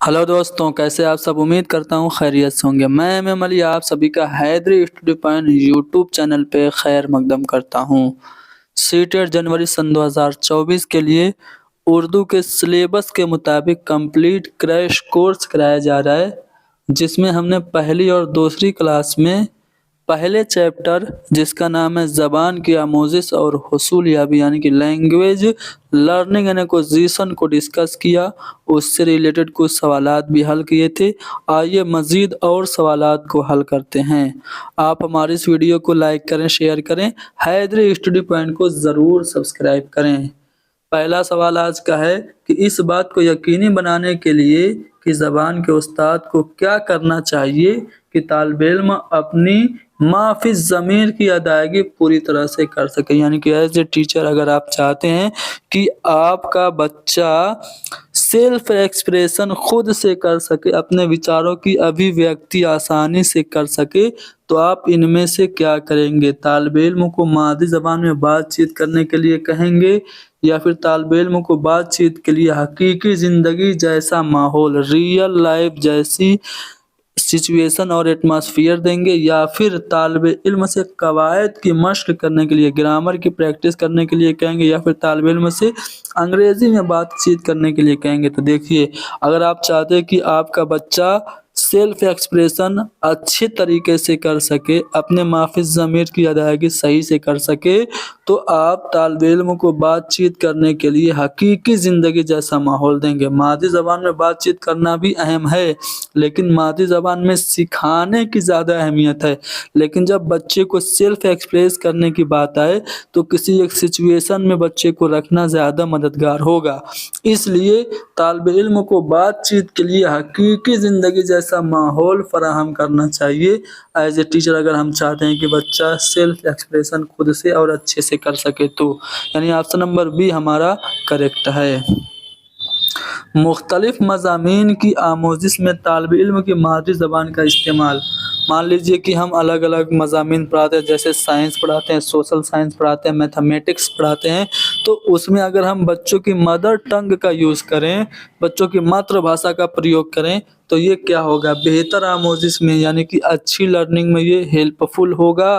Hello दोस्तों, कैसे आप सब। उम्मीद करता हूँ खैरियत से होंगे। मैं एम अली आप सभी का Haidari study point YouTube channel पे खैर मकदम करता हूँ। सीटेट जनवरी सन 2024 के लिए उर्दू के सिलेबस के मुताबिक कंप्लीट क्रैश कोर्स कराया जा रहा है, जिसमें हमने पहली और दूसरी क्लास में पहले चैप्टर जिसका नाम है ज़बान की आमोजिश और हुसूल याबी यानी कि लैंग्वेज लर्निंग एंड एक्विजिशन को डिस्कस किया। उससे रिलेटेड कुछ सवालात भी हल किए थे। आइए मज़ीद और सवालात को हल करते हैं। आप हमारी इस वीडियो को लाइक करें, शेयर करें, हैदरी स्टडी पॉइंट को ज़रूर सब्सक्राइब करें। पहला सवाल आज का है कि इस बात को यकीनी बनाने के लिए कि ज़बान के उस्ताद को क्या करना चाहिए कि तालिब इल्म अपनी माफी ज़मीर की अदायगी पूरी तरह से कर सके। यानी कि एज ए टीचर अगर आप चाहते हैं कि आपका बच्चा सेल्फ एक्सप्रेशन खुद से कर सके, अपने विचारों की अभिव्यक्ति आसानी से कर सके, तो आप इनमें से क्या करेंगे। तालिब इल्म को मादी ज़बान में बातचीत करने के लिए कहेंगे या फिर तालिब इल्म को बातचीत के लिए हकीकी ज़िंदगी जैसा माहौल, रियल लाइफ जैसी सिचुएशन और एटमॉस्फेयर देंगे, या फिर तालिब इल्म से कवायद की मशक करने के लिए, ग्रामर की प्रैक्टिस करने के लिए कहेंगे, या फिर तालिब इल्म से अंग्रेज़ी में बातचीत करने के लिए कहेंगे। तो देखिए, अगर आप चाहते हैं कि आपका बच्चा सेल्फ एक्सप्रेशन अच्छे तरीके से कर सके, अपने माफी ज़मीर की अदायगी सही से कर सके, तो आप तालिब इल्म को बातचीत करने के लिए हकीकी ज़िंदगी जैसा माहौल देंगे। मादी ज़बान में बातचीत करना भी अहम है, लेकिन मादी ज़बान में सिखाने की ज़्यादा अहमियत है। लेकिन जब बच्चे को सेल्फ एक्सप्रेस करने की बात आए तो किसी एक सिचुएशन में बच्चे को रखना ज़्यादा मददगार होगा। इसलिए तालिब इल्म को बातचीत के लिए हकीकी ज़िंदगी जैसा माहौल फराहम करना चाहिए। एज ए टीचर अगर हम चाहते हैं कि बच्चा सेल्फ एक्सप्रेशन खुद से और अच्छे से कर सके, तो यानी ऑप्शन नंबर बी हमारा करेक्ट है। मुख्तलिफ मज़ामीन की आमोजिश में तालिब इल्म की मादरी ज़बान का इस्तेमाल। मान लीजिए कि हम अलग अलग मज़ामीन पढ़ाते हैं, जैसे साइंस पढ़ाते हैं, सोशल साइंस पढ़ाते हैं, मैथमेटिक्स पढ़ाते हैं, तो उसमें अगर हम बच्चों की मदर टंग का यूज़ करें, बच्चों की मातृभाषा का प्रयोग करें, तो ये क्या होगा, बेहतर आमोजिश में यानी कि अच्छी लर्निंग में ये हेल्पफुल होगा,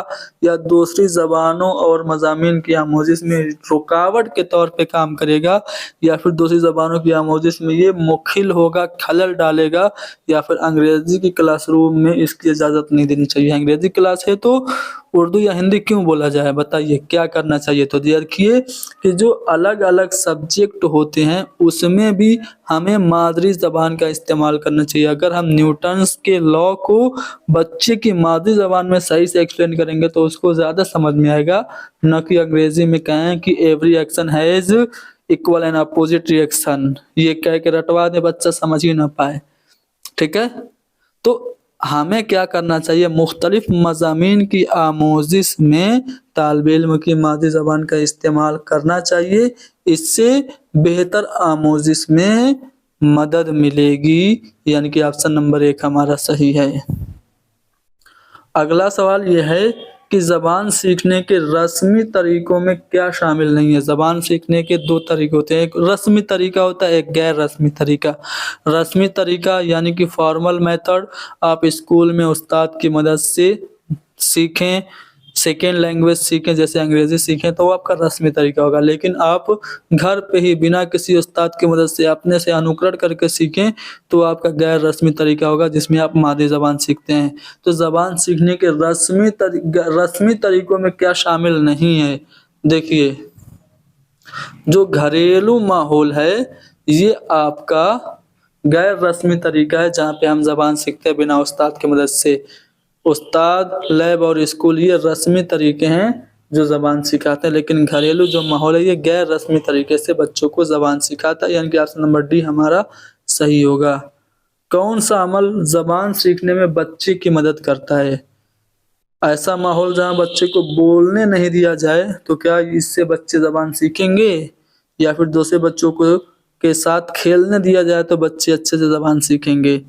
या दूसरी ज़बानों और मज़ामीन की आमोजिश में रुकावट के तौर पे काम करेगा, या फिर दूसरी ज़बानों की आमोजिश में ये मुखिल होगा, खलल डालेगा, या फिर अंग्रेज़ी की क्लासरूम में इसकी इजाज़त नहीं देनी चाहिए। अंग्रेज़ी क्लास है तो उर्दू या हिंदी क्यों बोला जाए, बताइए क्या करना चाहिए। तो देखिए कि जो अलग अलग सब्जेक्ट होते हैं उसमें भी हमें मादरी ज़बान का इस्तेमाल करना चाहिए। अगर हम न्यूटन्स के लॉ को बच्चे की मादरी ज़बान में सही से एक्सप्लेन करेंगे तो उसको ज़्यादा समझ में आएगा, न कि अंग्रेज़ी में कहें कि every action has equal and opposite reaction, ये कह के रटवा दे, बच्चा समझ ही ना पाए। ठीक है, तो हमें क्या करना चाहिए, मुख्तलिफ मज़ामीन की आमोजिश में तालिब इल्म की मादरी ज़बान का इस्तेमाल करना चाहिए। इससे बेहतर आमोजिश में मदद मिलेगी, यानी कि ऑप्शन नंबर 1 हमारा सही है। अगला सवाल यह है कि ज़बान सीखने के रस्मी तरीकों में क्या शामिल नहीं है। ज़बान सीखने के 2 तरीके होते हैं, एक रस्मी तरीका होता है, एक गैर रस्मी तरीका। रस्मी तरीका यानी कि फॉर्मल मेथड, आप स्कूल में उस्ताद की मदद से सीखें, सेकेंड लैंग्वेज सीखें, जैसे अंग्रेज़ी सीखें, तो वो आपका रस्मी तरीका होगा। लेकिन आप घर पे ही बिना किसी उस्ताद की मदद से अपने से अनुकरण करके सीखें तो आपका गैर रस्मी तरीका होगा, जिसमें आप मादरी ज़बान सीखते हैं। तो ज़बान सीखने के रस्मी तरीकों में क्या शामिल नहीं है, देखिए जो घरेलू माहौल है ये आपका गैर रस्मी तरीका है, जहाँ पे हम ज़बान सीखते हैं बिना उस्ताद की मदद से। उस्ताद, लैब और स्कूल ये रस्मी तरीके हैं जो ज़बान सिखाते हैं, लेकिन घरेलू जो माहौल है ये गैर रस्मी तरीके से बच्चों को ज़बान सिखाता है, यानी कि ऑप्शन नंबर डी हमारा सही होगा। कौन सा अमल ज़बान सीखने में बच्चे की मदद करता है। ऐसा माहौल जहाँ बच्चे को बोलने नहीं दिया जाए, तो क्या इससे बच्चे ज़बान सीखेंगे, या फिर दूसरे बच्चों को के साथ खेलने दिया जाए तो बच्चे अच्छे से ज़बान सीखेंगे,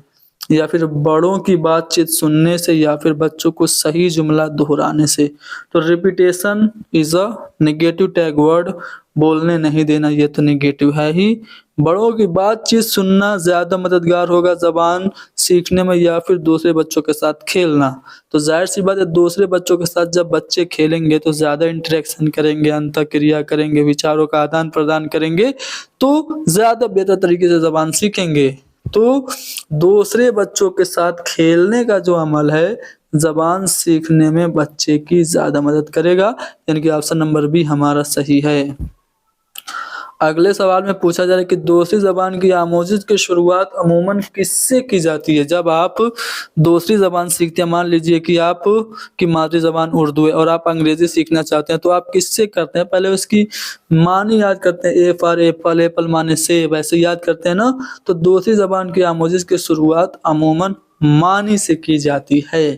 या फिर बड़ों की बातचीत सुनने से, या फिर बच्चों को सही जुमला दोहराने से। तो repetition is a negative tag word, बोलने नहीं देना ये तो नेगेटिव है ही। بڑوں کی بات چیت سننا زیادہ مددگار ہوگا زبان سیکھنے میں یا پھر دوسرے بچوں کے ساتھ کھیلنا؟ تو ظاہر سی بات ہے دوسرے بچوں کے ساتھ جب بچے کھیلیں گے تو زیادہ انٹریکشن کریں گے، انترکریا کریں گے، وچاروں کا آدان پردان کریں گے تو زیادہ بہتر طریقے سے زبان سیکھیں گے۔ تو دوسرے بچوں کے ساتھ کھیلنے کا جو عمل ہے زبان سیکھنے میں بچے کی زیادہ مدد کرے گا، یعنی کہ آپشن نمبر بی ہمارا صحیح ہے۔ اگلے سوال میں پوچھا جا رہا ہے کہ دوسری زبان کی آموزش کی شروعات عموماً کس سے کی جاتی ہے؟ جب آپ دوسری زبان سیکھتے ہیں، مان لیجئے کہ آپ کی مادری زبان اردو ہے اور آپ انگریزی سیکھنا چاہتے ہیں تو آپ کس سے کرتے ہیں؟ پہلے اس کی معنی یاد کرتے ہیں، اے فار ایپل، ایپل معنی سیب، ویسے یاد کرتے ہیں نا۔ تو دوسری زبان کی آموزش کی شروعات عموماً معنی سے کی جاتی ہے۔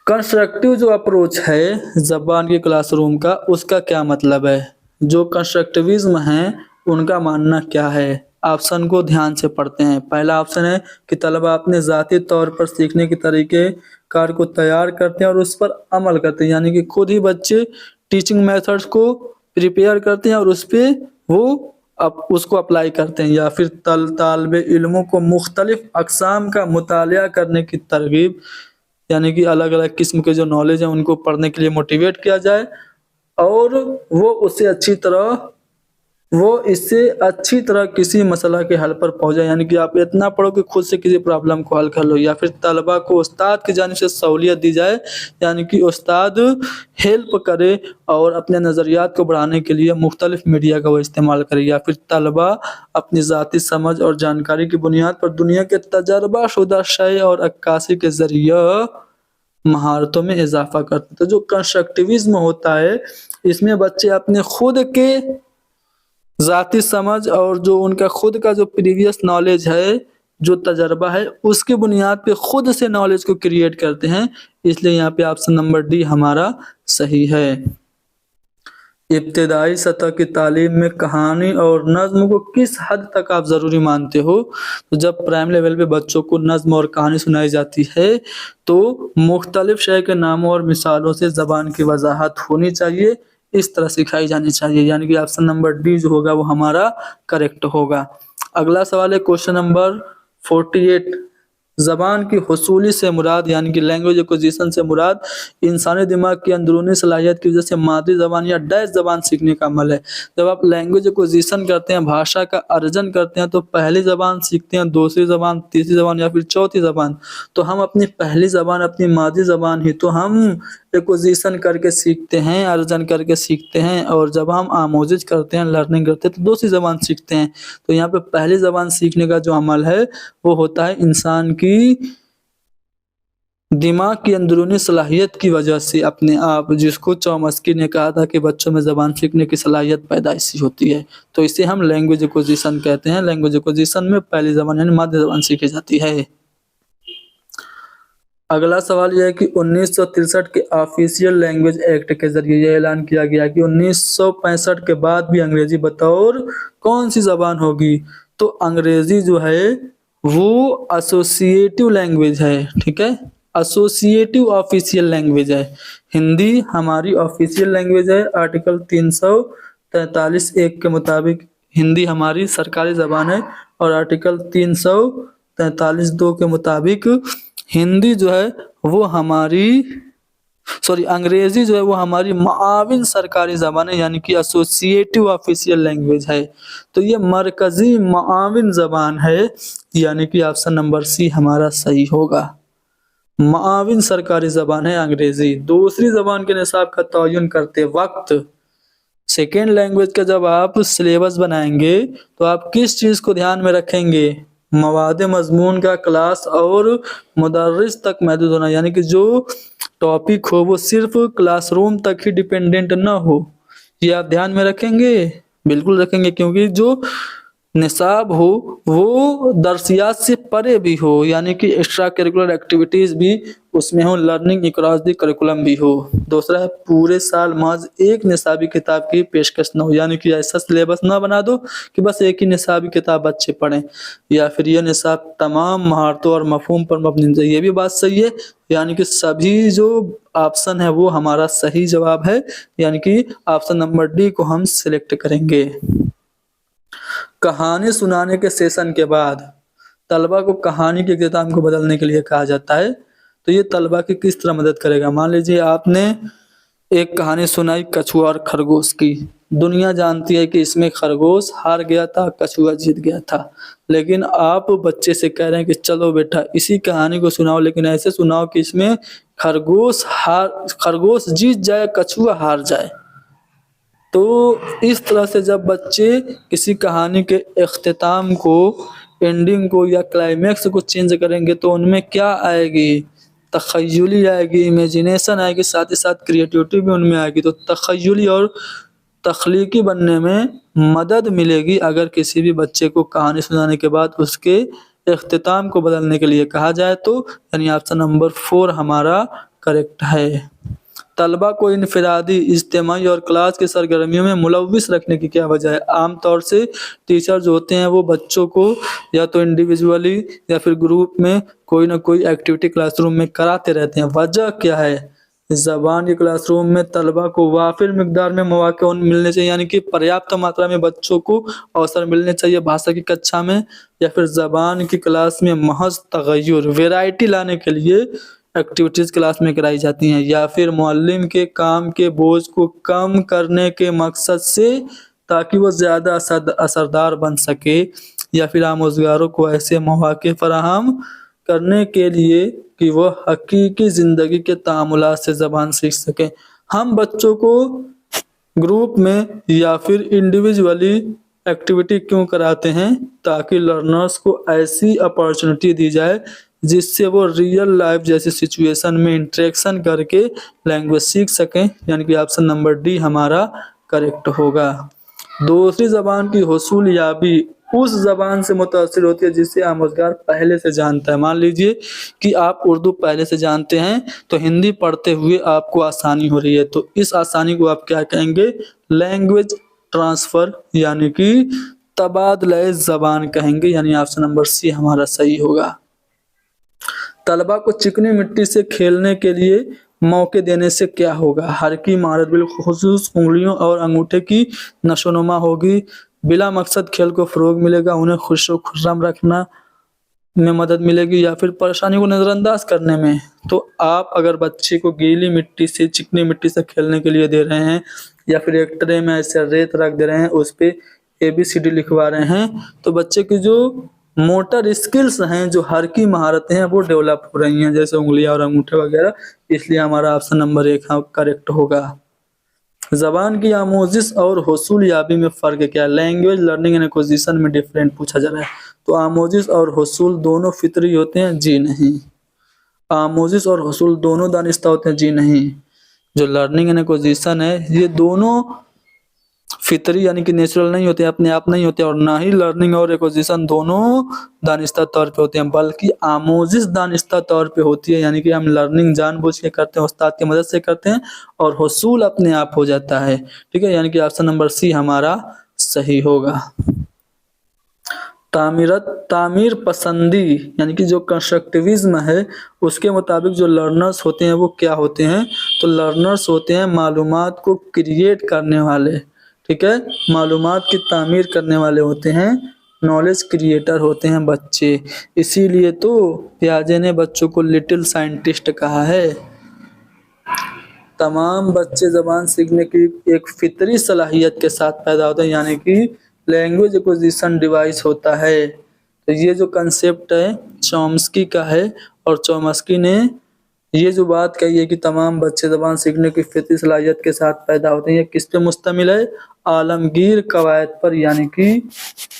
کنسٹرکٹیو جو اپروچ ہے زبان کے کلاس روم کا، اس کا کیا مطلب ہے؟ جو کنسٹرکٹیوزم ہیں ان کا ماننا کیا ہے؟ آپشن کو دھیان سے پڑھتے ہیں۔ پہلا آپشن ہے کہ طلبہ اپنے ذاتی طور پر سیکھنے کے طریقے کار کو تیار کرتے ہیں اور اس پر عمل کرتے ہیں، یعنی کہ خود ہی بچے ٹیچنگ میتھڈز کو پریپیئر کرتے ہیں اور اس پہ وہ اس کو اپلائی کرتے ہیں، یا پھر طالب علموں کو مختلف اقسام کا مطالعہ کرنے کی ترغیب، یعنی کہ الگ الگ قسم کے جو نالج ہیں ان کو پڑھنے کے لیے موٹیویٹ کیا جائے اور وہ اس سے اچھی طرح کسی مسئلہ کے حل پر پہنچ جائے، یعنی کہ آپ اتنا پڑھو کہ خود سے کسی پرابلم کو حل کر لو، یا پھر طلبہ کو استاد کی جانب سے سہولیت دی جائے، یعنی کہ استاد ہیلپ کرے اور اپنے نظریات کو بڑھانے کے لیے مختلف میڈیا کا وہ استعمال کرے، یا پھر طلبہ اپنی ذاتی سمجھ اور جانکاری کی بنیاد پر دنیا کے تجربہ شدہ شے اور عکاسی کے ذریعے مہارتوں میں اضافہ کرتے ہیں۔ تو جو کنسٹرکٹیوزم ہوتا ہے اس میں بچے اپنے خود کے ذاتی سمجھ اور جو ان کا خود کا جو پریویس نالج ہے، جو تجربہ ہے، اس کی بنیاد پہ خود سے نالج کو کریٹ کرتے ہیں، اس لیے یہاں پہ آپشن نمبر ڈی ہمارا صحیح ہے۔ ابتدائی سطح کی تعلیم میں کہانی اور نظم کو کس حد تک آپ ضروری مانتے ہو؟ تو جب پرائم لیول پہ بچوں کو نظم اور کہانی سنائی جاتی ہے تو مختلف شے کے ناموں اور مثالوں سے زبان کی وضاحت ہونی چاہیے، اس طرح سکھائی جانی چاہیے، یعنی کہ آپشن نمبر ڈی جو ہوگا وہ ہمارا کریکٹ ہوگا۔ اگلا سوال ہے کوشچن نمبر 48، زبان کی حصولی سے مراد، یعنی کہ لینگویج ایکوزیشن سے مراد انسانی دماغ کی اندرونی صلاحیت کی وجہ سے مادری زبان یا ڈیش زبان سیکھنے کا عمل ہے۔ جب آپ لینگویج ایکوزیشن کرتے ہیں، بھاشا کا ارجن کرتے ہیں، تو پہلی زبان سیکھتے ہیں، دوسری زبان، تیسری زبان یا پھر چوتھی زبان، تو ہم اپنی پہلی زبان، اپنی مادری زبان ہی تو ہم ایکوزیشن کر کے سیکھتے ہیں، ارجن کر کے سیکھتے ہیں، اور جب ہم آموزش کرتے ہیں، لرننگ کرتے ہیں تو دوسری زبان سیکھتے ہیں۔ تو یہاں پہ پہلی زبان سیکھنے کا جو عمل ہے وہ ہوتا ہے انسان کی دماغ کی اندرونی صلاحیت کی وجہ سے اپنے آپ، جس کو چومسکی نے کہا تھا کہ بچوں میں زبان سیکھنے کی صلاحیت پیدائشی ہوتی ہے، تو اسے ہم لینگویج ایکوزیشن کہتے ہیں۔ لینگویج ایکوزیشن میں پہلی زبان یعنی مادری زبان سیکھی جاتی ہے۔ اگلا سوال یہ ہے کہ 1963 کے آفیشیل لینگویج ایکٹ کے ذریعے یہ اعلان کیا گیا کہ 1965 کے بعد بھی انگریزی بطور کون سی زبان ہوگی؟ تو انگریزی جو ہے وہ ایسوسیٹیو لینگویج ہے، ٹھیک ہے، ایسوسیٹیو آفیشیل لینگویج ہے۔ ہندی ہماری آفیشیل لینگویج ہے، آرٹیکل 343(1) کے مطابق ہندی ہماری سرکاری زبان ہے، اور آرٹیکل 343(2) کے مطابق ہندی جو ہے وہ انگریزی جو ہے وہ ہماری معاون سرکاری زبان ہے، یعنی کہ ایسوسیٹیو آفیشیل لینگویج ہے۔ تو یہ مرکزی معاون زبان ہے، یعنی کہ آپشن نمبر سی ہمارا صحیح ہوگا۔ معاون سرکاری زبان ہے انگریزی۔ دوسری زبان کے نصاب کا تعین کرتے وقت سیکنڈ لینگویج کا جب آپ سلیبس بنائیں گے تو آپ کس چیز کو دھیان میں رکھیں گے؟ مواد مضمون کا کلاس اور مدرس تک محدود ہونا، یعنی کہ جو ٹاپک ہو وہ صرف کلاس روم تک ہی ڈیپینڈنٹ نہ ہو، یہ آپ دھیان میں رکھیں گے؟ بالکل رکھیں گے، کیونکہ جو निसाब हो वो दर्सियात से परे भी हो, यानी कि एक्स्ट्रा करिकुलर एक्टिविटीज भी उसमें हो, लर्निंग अक्रॉस द करिकुलम भी हो। दूसरा है पूरे साल महज एक निसाबी किताब की पेशकश न हो, यानी कि ऐसा सिलेबस ना बना दो कि बस एक ही निसाबी किताब बच्चे पढ़ें, या फिर ये निसाब तमाम महारतों और मफहूम पर मबनी है। ये भी बात सही है, यानी कि सभी जो ऑप्शन है वो हमारा सही जवाब है, यानी कि ऑप्शन नंबर डी को हम सिलेक्ट करेंगे। कहानी सुनाने के सेशन के बाद तलबा को कहानी के इख्तिताम को बदलने के लिए कहा जाता है, तो ये तलबा की किस तरह मदद करेगा। मान लीजिए आपने एक कहानी सुनाई कछुआ और खरगोश की। दुनिया जानती है कि इसमें खरगोश हार गया था, कछुआ जीत गया था, लेकिन आप बच्चे से कह रहे हैं कि चलो बेटा इसी कहानी को सुनाओ, लेकिन ऐसे सुनाओ कि इसमें खरगोश जीत जाए, कछुआ हार जाए। तो इस तरह से जब बच्चे किसी कहानी के इख्तिताम को, एंडिंग को या क्लाइमेक्स को चेंज करेंगे तो उनमें क्या आएगी, तखय्युली आएगी, इमेजिनेशन आएगी, साथ ही साथ क्रिएटिविटी भी उनमें आएगी। तो तखय्युली और तख्लीकी बनने में मदद मिलेगी अगर किसी भी बच्चे को कहानी सुनाने के बाद उसके इख्तिताम को बदलने के लिए कहा जाए तो, यानी ऑप्शन नंबर 4 हमारा करेक्ट है। तलबा को इनफिरादी, इज्तिमाई और क्लास की सरगर्मियों में मुलव्विस रखने की क्या वजह है। आमतौर से टीचर जो होते हैं वो बच्चों को या तो इंडिविजुअली या फिर ग्रुप में कोई ना कोई एक्टिविटी क्लासरूम में कराते रहते हैं। वजह क्या है, ज़बान के क्लासरूम में तलबा को वाफिर मिकदार में मौके मिलने चाहिए, यानी कि पर्याप्त मात्रा में बच्चों को अवसर मिलने चाहिए भाषा की कक्षा में, या फिर ज़बान की क्लास में महज तगय्युर, वेराइटी लाने के लिए एक्टिविटीज क्लास में कराई जाती हैं, या फिर मुअल्लिम के काम के बोझ को कम करने के मकसद से ताकि वो ज़्यादा असरदार बन सके, या फिर आमोज़गारों को ऐसे मौके फराहम करने के लिए कि वह हकीकी ज़िंदगी के तामुलात से ज़बान सीख सकें। हम बच्चों को ग्रुप में या फिर इंडिविजुअली एक्टिविटी क्यों कराते हैं, ताकि लर्नर्स को ऐसी अपॉर्चुनिटी दी जाए जिससे वो रियल लाइफ जैसी सिचुएशन में इंटरेक्शन करके लैंग्वेज सीख सकें, यानी कि ऑप्शन नंबर डी हमारा करेक्ट होगा। दूसरी ज़बान की हुसूल याबी उस ज़बान से मुतासिर होती है जिसे आमोज़गार पहले से जानता है। मान लीजिए कि आप उर्दू पहले से जानते हैं तो हिंदी पढ़ते हुए आपको आसानी हो रही है, तो इस आसानी को आप क्या कहेंगे, लैंग्वेज ट्रांसफ़र, यानी कि तबादला ज़बान कहेंगे, यानी ऑप्शन नंबर सी हमारा सही होगा। तलबा को चिकनी मिट्टी से खेलने के लिए मौके देने से क्या होगा, हरकी महारत बिलखुसूस उंगलियों और अंगूठे की नशोनुमा होगी, बिला मकसद खेल को फ़रोग मिलेगा, उन्हें खुश व खुर्रम रखना में मदद मिलेगी, या फिर परेशानी को नज़रअंदाज करने में। तो आप अगर बच्चे को गीली मिट्टी से, चिकनी मिट्टी से खेलने के लिए दे रहे हैं, या फिर एक ट्रे में ऐसे रेत रख दे रहे हैं, उस पर ABCD लिखवा रहे हैं, तो बच्चे की जो मोटर स्किल्स हैं, जो हरकी महारतें हैं वो डेवलप हो रही हैं, जैसे उंगलियां और अंगूठे वगैरह, इसलिए हमारा ऑप्शन नंबर 1 करेक्ट होगा। ज़बान की आमोजिश और हुसूल याबी में फ़र्क क्या है, लैंग्वेज लर्निंग एंड एक्विजिशन में डिफरेंट पूछा जा रहा है। तो आमोजिश और हुसूल दोनों फितरी होते हैं, जी नहीं। आमोजिश और हुसूल दोनों दानिस्ता होते हैं, जी नहीं। जो लर्निंग एंड एक्विजिशन है ये दोनों फितरी यानी कि नेचुरल नहीं होते, अपने आप नहीं होते, और ना ही लर्निंग और एक्विजिशन दोनों दानिस्ता तौर पे होते हैं, बल्कि आमोजिश दानिस्ता तौर पे होती है, यानी कि हम लर्निंग जानबूझ के करते हैं, उस्ताद की मदद से करते हैं, और हुसूल अपने आप हो जाता है। ठीक है, यानी कि ऑप्शन नंबर सी हमारा सही होगा। तामीर पसंदी यानी कि जो कंस्ट्रक्टिविज्म है उसके मुताबिक जो लर्नर्स होते हैं वो क्या होते हैं, तो लर्नर्स होते हैं मालूमात को क्रिएट करने वाले। ठीक है, मालूमात की तामीर करने वाले होते हैं, नॉलेज क्रिएटर होते हैं बच्चे। इसीलिए तो पियाजे ने बच्चों को लिटिल साइंटिस्ट कहा है। तमाम बच्चे ज़बान सीखने की एक फितरी सलाहियत के साथ पैदा होते हैं, यानी कि लैंग्वेज एक्विजिशन डिवाइस होता है। तो ये जो कंसेप्ट है चॉम्स्की का है, और चॉम्स्की ने ये जो बात कही है कि तमाम बच्चे ज़बान सीखने की फितरी सलाहियत के साथ पैदा होते हैं, ये किस पे मुश्तमिल है, आलमगीर कवायद पर, यानी कि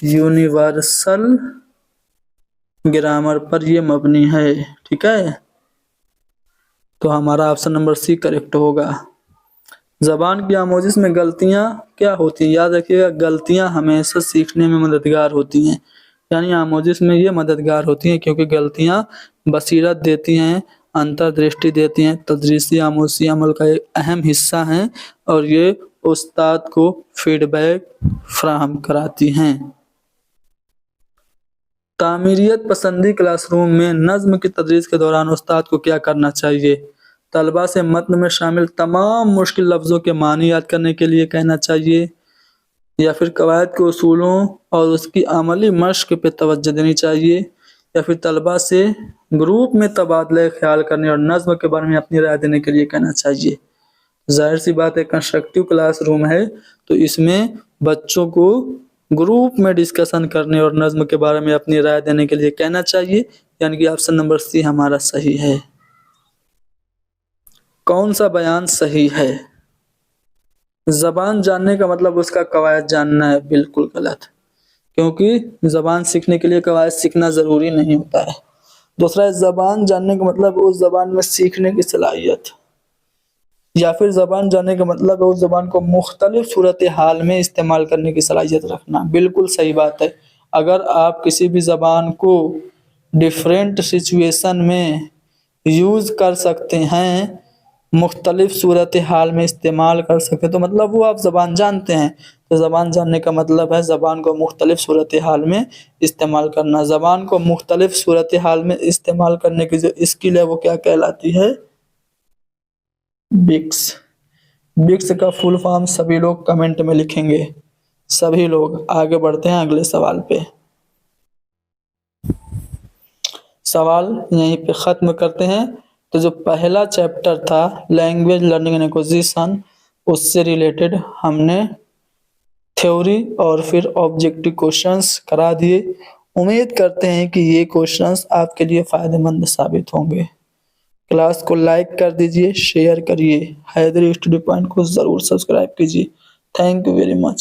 यूनिवर्सल ग्रामर पर ये मबनी है। ठीक है, तो हमारा ऑप्शन नंबर सी करेक्ट होगा। زبان کی آموزش میں غلطیاں کیا ہوتی ہیں؟ یاد رکھیے گا، غلطیاں ہمیشہ سیکھنے میں مددگار ہوتی ہیں، یعنی آموزش میں یہ مددگار ہوتی ہیں کیونکہ غلطیاں بصیرت دیتی ہیں، انتردرشٹی دیتی ہیں، تدریسی آموزشی عمل کا ایک اہم حصہ ہیں اور یہ استاد کو فیڈ بیک فراہم کراتی ہیں۔ تعمیریت پسندی کلاس روم میں نظم کی تدریس کے دوران استاد کو کیا کرنا چاہیے؟ طلباء سے متن میں شامل تمام مشکل لفظوں کے معنی یاد کرنے کے لیے کہنا چاہیے، یا پھر قواعد کے اصولوں اور اس کی عملی مشق پہ توجہ دینی چاہیے، یا پھر طلباء سے گروپ میں تبادلہ خیال کرنے اور نظم کے بارے میں اپنی رائے دینے کے لیے کہنا چاہیے۔ ظاہر سی بات ہے، کنسٹرکٹیو کلاس روم ہے تو اس میں بچوں کو گروپ میں ڈسکشن کرنے اور نظم کے بارے میں اپنی رائے دینے کے لیے کہنا چاہیے، یعنی کہ آپشن نمبر سی ہمارا صحیح ہے۔ کون سا بیان صحیح ہے؟ زبان جاننے کا مطلب اس کا قواعد جاننا ہے، بالکل غلط، کیونکہ زبان سیکھنے کے لیے قواعد سیکھنا ضروری نہیں ہوتا ہے۔ دوسرا ہے زبان جاننے کا مطلب اس زبان میں سیکھنے کی صلاحیت، یا پھر زبان جاننے کا مطلب ہے اس زبان کو مختلف صورتحال میں استعمال کرنے کی صلاحیت رکھنا، بالکل صحیح بات ہے۔ اگر آپ کسی بھی زبان کو ڈیفرنٹ سچویشن میں یوز کر سکتے ہیں، مختلف صورتحال میں استعمال کر سکتے ہیں، تو مطلب وہ آپ زبان جانتے ہیں۔ تو زبان جاننے کا مطلب ہے زبان کو مختلف صورتحال میں استعمال کرنا۔ زبان کو مختلف صورتحال میں استعمال کرنے کی جو اسکل ہے وہ کیا کہلاتی ہے؟ بکس۔ بکس کا فل فارم سبھی لوگ کمنٹ میں لکھیں گے، سبھی لوگ۔ آگے بڑھتے ہیں اگلے سوال پہ۔ سوال یہیں پہ ختم کرتے ہیں۔ تو جو پہلا چیپٹر تھا لینگویج لرننگ اینڈ ایکوزیشن، اس سے ریلیٹڈ ہم نے تھیوری اور پھر آبجیکٹو کوشچنس کرا دیے۔ امید کرتے ہیں کہ یہ کوشچنس آپ کے لیے فائدہ مند ثابت ہوں گے۔ کلاس کو لائک کر دیجئے، شیئر کریے، حیدری اسٹڈی پوائنٹ کو ضرور سبسکرائب کیجئے۔ Thank you very much.